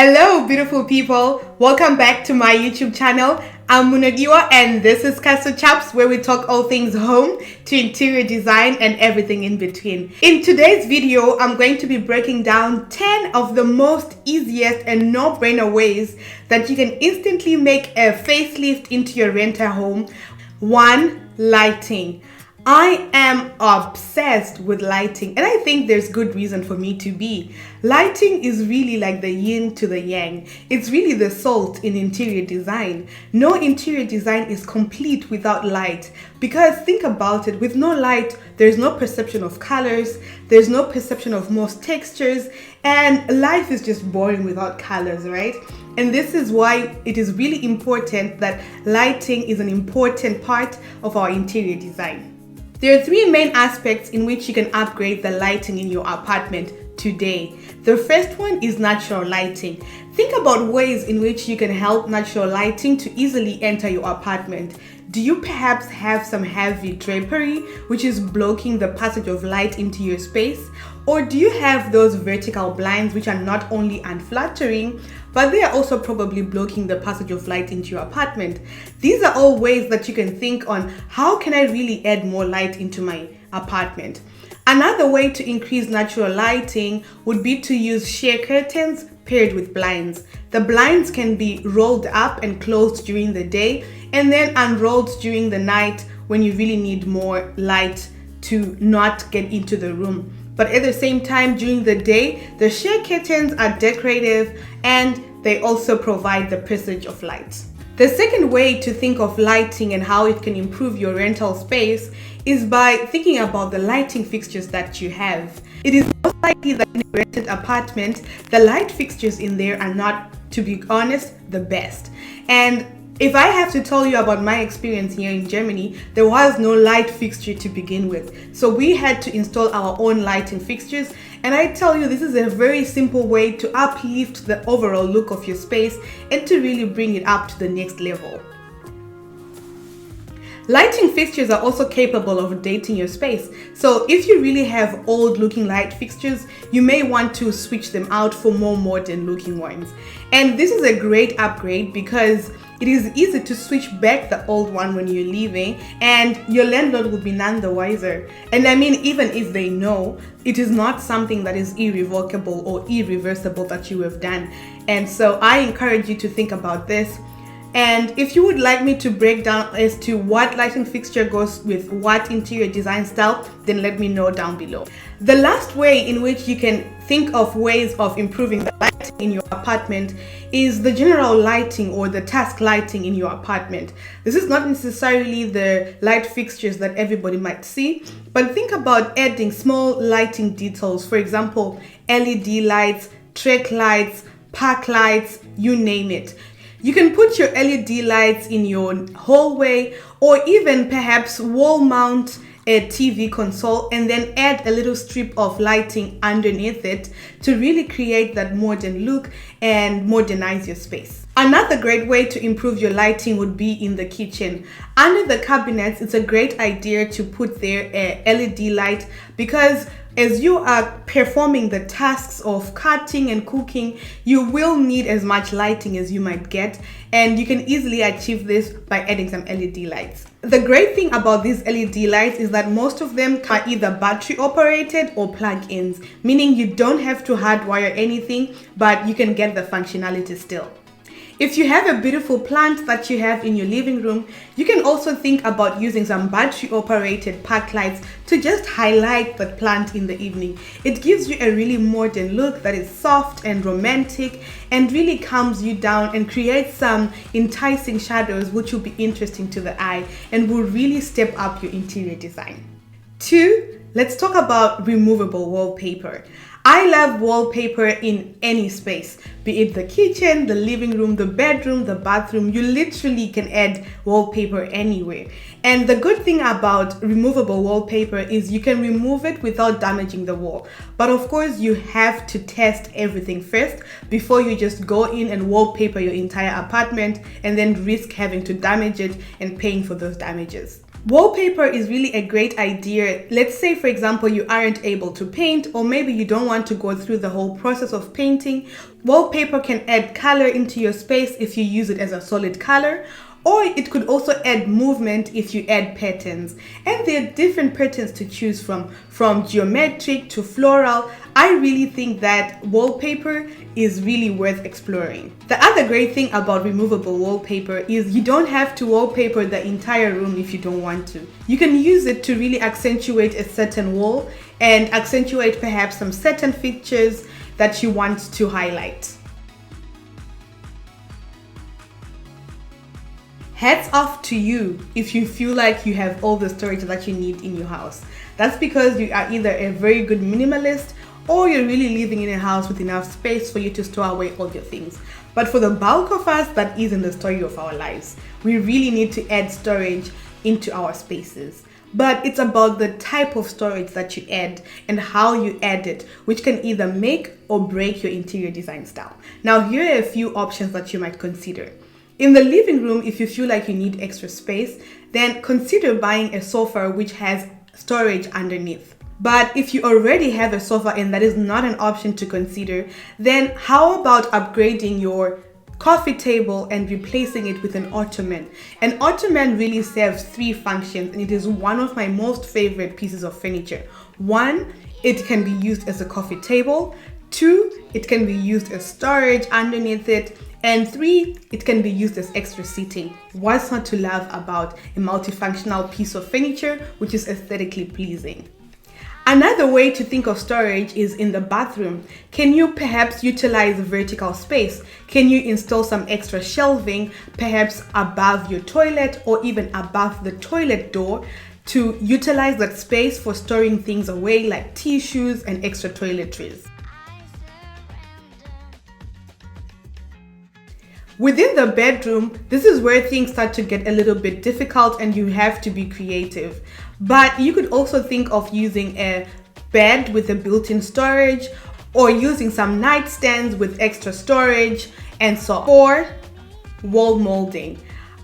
Hello, beautiful people. Welcome back to my YouTube channel. I'm Munagiwa and this is Castle Chaps, where we talk all things home to interior design and everything in between. In today's video, I'm going to be breaking down 10 of the most easiest and no-brainer ways that you can instantly make a facelift into your renter home. 1. Lighting. I am obsessed with lighting, and I think there's good reason for me to be. Lighting is really like the yin to the yang. It's really the salt in interior design. No interior design is complete without light, because think about it, with no light, there's no perception of colors, there's no perception of most textures, and life is just boring without colors, right? And this is why it is really important that lighting is an important part of our interior design. There are 3 main aspects in which you can upgrade the lighting in your apartment today. The first one is natural lighting. Think about ways in which you can help natural lighting to easily enter your apartment. Do you perhaps have some heavy drapery which is blocking the passage of light into your space? Or do you have those vertical blinds which are not only unflattering, but they are also probably blocking the passage of light into your apartment? These are all ways that you can think on, how can I really add more light into my apartment? Another way to increase natural lighting would be to use sheer curtains paired with blinds. The blinds can be rolled up and closed during the day and then unrolled during the night when you really need more light to not get into the room. But at the same time, during the day, the sheer curtains are decorative and they also provide the passage of light. The second way to think of lighting and how it can improve your rental space is by thinking about the lighting fixtures that you have. It is most likely that in a rented apartment, the light fixtures in there are not, to be honest, the best. And if I have to tell you about my experience here in Germany, there was no light fixture to begin with. So we had to install our own lighting fixtures. And I tell you, this is a very simple way to uplift the overall look of your space and to really bring it up to the next level. Lighting fixtures are also capable of dating your space. So if you really have old looking light fixtures, you may want to switch them out for more modern looking ones. And this is a great upgrade because it is easy to switch back the old one when you're leaving, and your landlord will be none the wiser. And I mean, even if they know, it is not something that is irrevocable or irreversible that you have done. And so I encourage you to think about this. And if you would like me to break down as to what lighting fixture goes with what interior design style, then let me know down below. The last way in which you can think of ways of improving the lighting in your apartment is the general lighting or the task lighting in your apartment. This is not necessarily the light fixtures that everybody might see, but think about adding small lighting details. For example, LED lights, track lights, park lights, you name it. You can put your LED lights in your hallway or even perhaps wall mount a TV console and then add a little strip of lighting underneath it to really create that modern look and modernize your space. Another great way to improve your lighting would be in the kitchen. Under the cabinets, it's a great idea to put there a LED light because as you are performing the tasks of cutting and cooking, you will need as much lighting as you might get, and you can easily achieve this by adding some LED lights. The great thing about these LED lights is that most of them are either battery operated or plug-ins, meaning you don't have to hardwire anything, but you can get the functionality still. If you have a beautiful plant that you have in your living room, you can also think about using some battery operated park lights to just highlight the plant in the evening. It gives you a really modern look that is soft and romantic and really calms you down and creates some enticing shadows which will be interesting to the eye and will really step up your interior design. 2, let's talk about removable wallpaper. I love wallpaper in any space, be it the kitchen, the living room, the bedroom, the bathroom. You literally can add wallpaper anywhere. And the good thing about removable wallpaper is you can remove it without damaging the wall. But of course, you have to test everything first before you just go in and wallpaper your entire apartment and then risk having to damage it and paying for those damages. Wallpaper is really a great idea. Let's say, for example, you aren't able to paint, or maybe you don't want to go through the whole process of painting. Wallpaper can add color into your space if you use it as a solid color, or it could also add movement if you add patterns. And there are different patterns to choose from geometric to floral. I really think that wallpaper is really worth exploring. The other great thing about removable wallpaper is you don't have to wallpaper the entire room if you don't want to. You can use it to really accentuate a certain wall and accentuate perhaps some certain features that you want to highlight. Hats off to you if you feel like you have all the storage that you need in your house. That's because you are either a very good minimalist or you're really living in a house with enough space for you to store away all your things. But for the bulk of us, that isn't the story of our lives. We really need to add storage into our spaces. But it's about the type of storage that you add and how you add it, which can either make or break your interior design style. Now, here are a few options that you might consider. In the living room, if you feel like you need extra space, then consider buying a sofa which has storage underneath. But if you already have a sofa and that is not an option to consider, then how about upgrading your coffee table and replacing it with an ottoman? An ottoman really serves three functions, and it is one of my most favorite pieces of furniture. One, it can be used as a coffee table. Two, it can be used as storage underneath it. And three, it can be used as extra seating. What's not to love about a multifunctional piece of furniture which is aesthetically pleasing? Another way to think of storage is in the bathroom. Can you perhaps utilize vertical space? Can you install some extra shelving, perhaps above your toilet or even above the toilet door, to utilize that space for storing things away like tissues and extra toiletries? Within the bedroom, this is where things start to get a little bit difficult and you have to be creative. But you could also think of using a bed with a built-in storage, or using some nightstands with extra storage, and so on. 4, wall molding.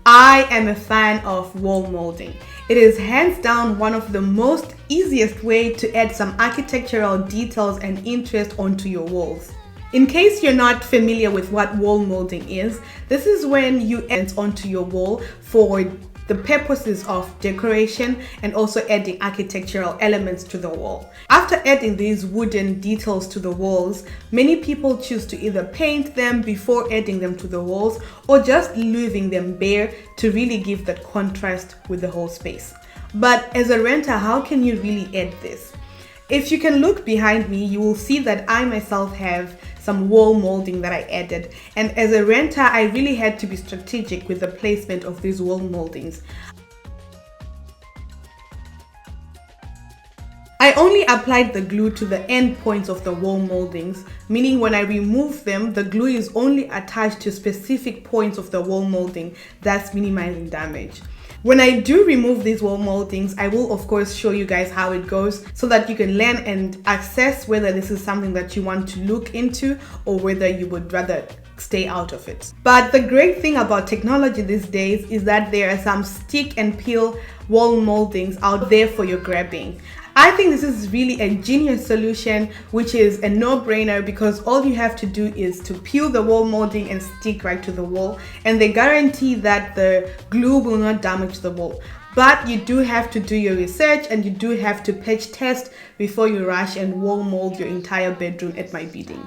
I am a fan of wall molding. It is hands down one of the most easiest way to add some architectural details and interest onto your walls. In case you're not familiar with what wall molding is, this is when you add onto your wall for the purposes of decoration and also adding architectural elements to the wall. After adding these wooden details to the walls, many people choose to either paint them before adding them to the walls or just leaving them bare to really give that contrast with the whole space. But as a renter, how can you really add this? If you can look behind me, you will see that I myself have some wall molding that I added, and as a renter I really had to be strategic with the placement of these wall moldings. I only applied the glue to the end points of the wall moldings, meaning when I remove them, the glue is only attached to specific points of the wall molding, thus minimizing damage. When I do remove these wall moldings, I will of course show you guys how it goes so that you can learn and assess whether this is something that you want to look into or whether you would rather stay out of it. But the great thing about technology these days is that there are some stick and peel wall moldings out there for your grabbing. I think this is really a genius solution, which is a no-brainer because all you have to do is to peel the wall molding and stick right to the wall, and they guarantee that the glue will not damage the wall. But you do have to do your research and you do have to patch test before you rush and wall mold your entire bedroom at my bidding.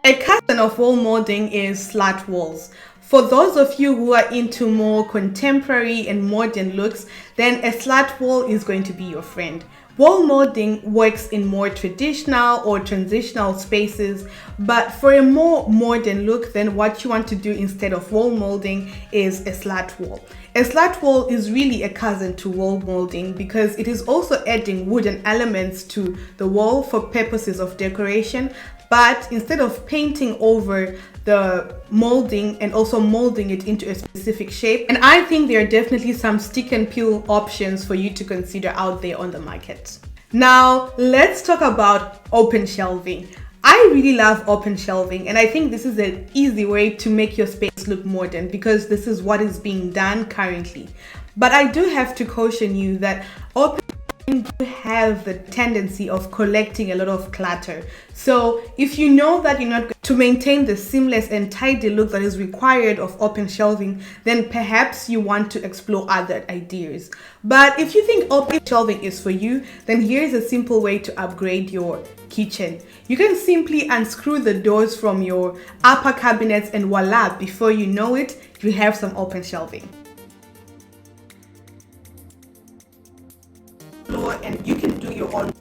A cousin of wall molding is slat walls. For those of you who are into more contemporary and modern looks, then a slat wall is going to be your friend. Wall molding works in more traditional or transitional spaces, but for a more modern look, then what you want to do instead of wall molding is a slat wall. A slat wall is really a cousin to wall molding because it is also adding wooden elements to the wall for purposes of decoration, but instead of painting over the molding and also molding it into a specific shape. And I think there are definitely some stick and peel options for you to consider out there on the market. Now let's talk about open shelving. I really love open shelving, and I think this is an easy way to make your space look modern because this is what is being done currently. But I do have to caution you that open do have the tendency of collecting a lot of clutter. So if you know that you're not going to maintain the seamless and tidy look that is required of open shelving, then perhaps you want to explore other ideas. But if you think open shelving is for you, then here's a simple way to upgrade your kitchen. You can simply unscrew the doors from your upper cabinets and voila, before you know it, you have some open shelving. And you can do your own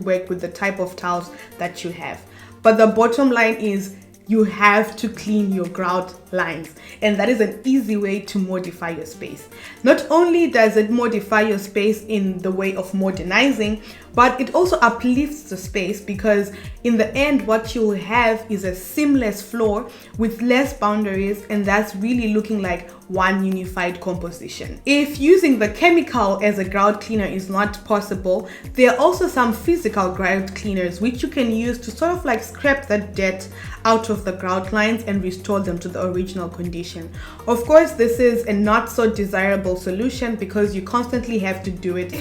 work with the type of tiles that you have. But the bottom line is you have to clean your grout lines, and that is an easy way to modify your space. Not only does it modify your space in the way of modernizing, but it also uplifts the space, because in the end what you'll have is a seamless floor with less boundaries, and that's really looking like one unified composition. If using the chemical as a grout cleaner is not possible, there are also some physical grout cleaners which you can use to sort of like scrape that dirt out of the grout lines and restore them to the original condition. Of course, this is a not so desirable solution because you constantly have to do it.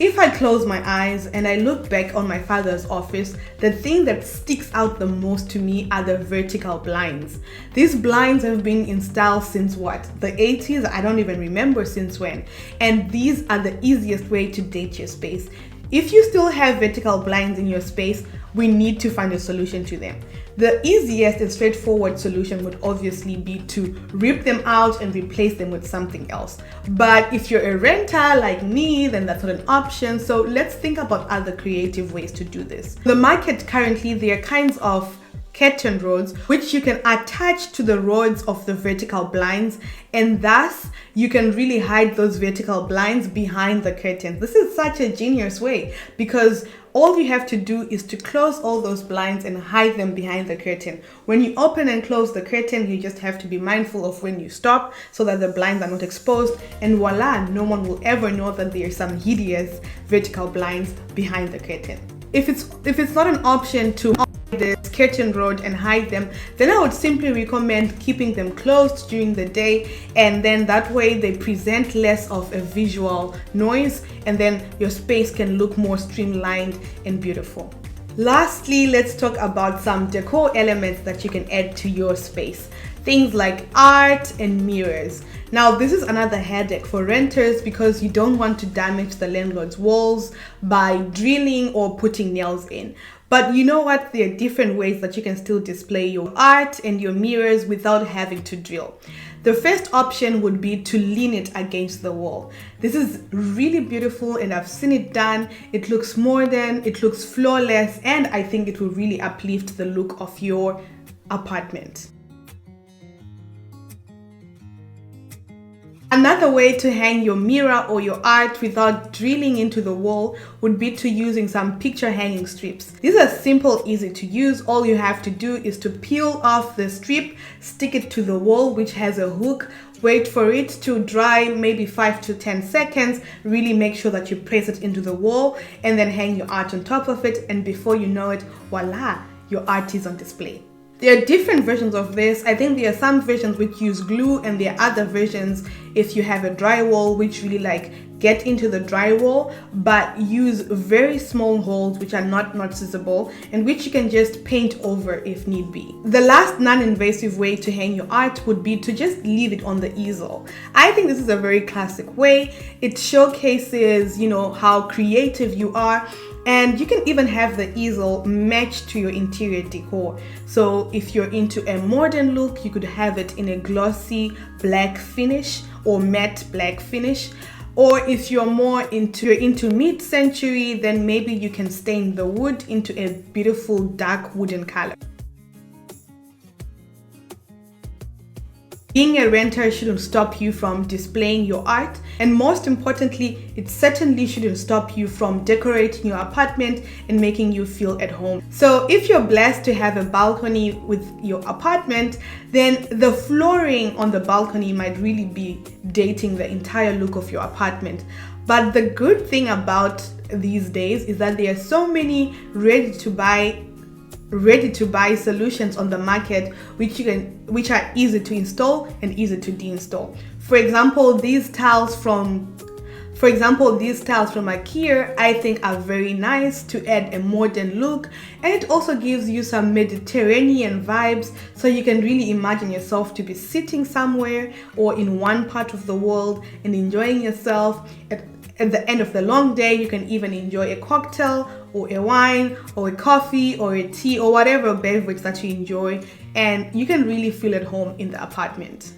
If I close my eyes and I look back on my father's office, the thing that sticks out the most to me are the vertical blinds. These blinds have been in style since what? The 80s? I don't even remember since when. And these are the easiest way to date your space. If you still have vertical blinds in your space, we need to find a solution to them. The easiest and straightforward solution would obviously be to rip them out and replace them with something else. But if you're a renter like me, then that's not an option. So let's think about other creative ways to do this. In the market currently, there are kinds of curtain rods which you can attach to the rods of the vertical blinds, and thus you can really hide those vertical blinds behind the curtains. This is such a genius way, because all you have to do is to close all those blinds and hide them behind the curtain. When you open and close the curtain, you just have to be mindful of when you stop so that the blinds are not exposed, and voila, no one will ever know that there are some hideous vertical blinds behind the curtain. If it's not an option to this curtain rod and hide them, then I would simply recommend keeping them closed during the day, and then that way they present less of a visual noise, and then your space can look more streamlined and beautiful. Lastly, let's talk about some decor elements that you can add to your space. Things like art and mirrors. Now, this is another headache for renters because you don't want to damage the landlord's walls by drilling or putting nails in. But you know what? There are different ways that you can still display your art and your mirrors without having to drill. The first option would be to lean it against the wall. This is really beautiful and I've seen it done. It looks modern, it looks flawless, and I think it will really uplift the look of your apartment. Another way to hang your mirror or your art without drilling into the wall would be to using some picture hanging strips. These are simple, easy to use. All you have to do is to peel off the strip, stick it to the wall which has a hook, wait for it to dry, maybe 5 to 10 seconds, really make sure that you press it into the wall, and then hang your art on top of it, and before you know it, voila, your art is on display. There are different versions of this. I think there are some versions which use glue, and there are other versions if you have a drywall which really get into the drywall but use very small holes which are not noticeable and which you can just paint over if need be. The last non-invasive way to hang your art would be to just leave it on the easel. I think this is a very classic way. It showcases, how creative you are. And you can even have the easel matched to your interior decor. So if you're into a modern look, you could have it in a glossy black finish or matte black finish. Or if you're more into mid-century, then maybe you can stain the wood into a beautiful dark wooden color. Being a renter shouldn't stop you from displaying your art, and most importantly, it certainly shouldn't stop you from decorating your apartment and making you feel at home. So if you're blessed to have a balcony with your apartment, then the flooring on the balcony might really be dating the entire look of your apartment. But the good thing about these days is that there are so many ready to buy ready to buy solutions on the market which are easy to install and easy to deinstall. For example, these tiles from IKEA I think are very nice to add a modern look, and it also gives you some Mediterranean vibes, so you can really imagine yourself to be sitting somewhere or in one part of the world and enjoying yourself. At the end of the long day, you can even enjoy a cocktail or a wine or a coffee or a tea or whatever beverage that you enjoy, and you can really feel at home in the apartment.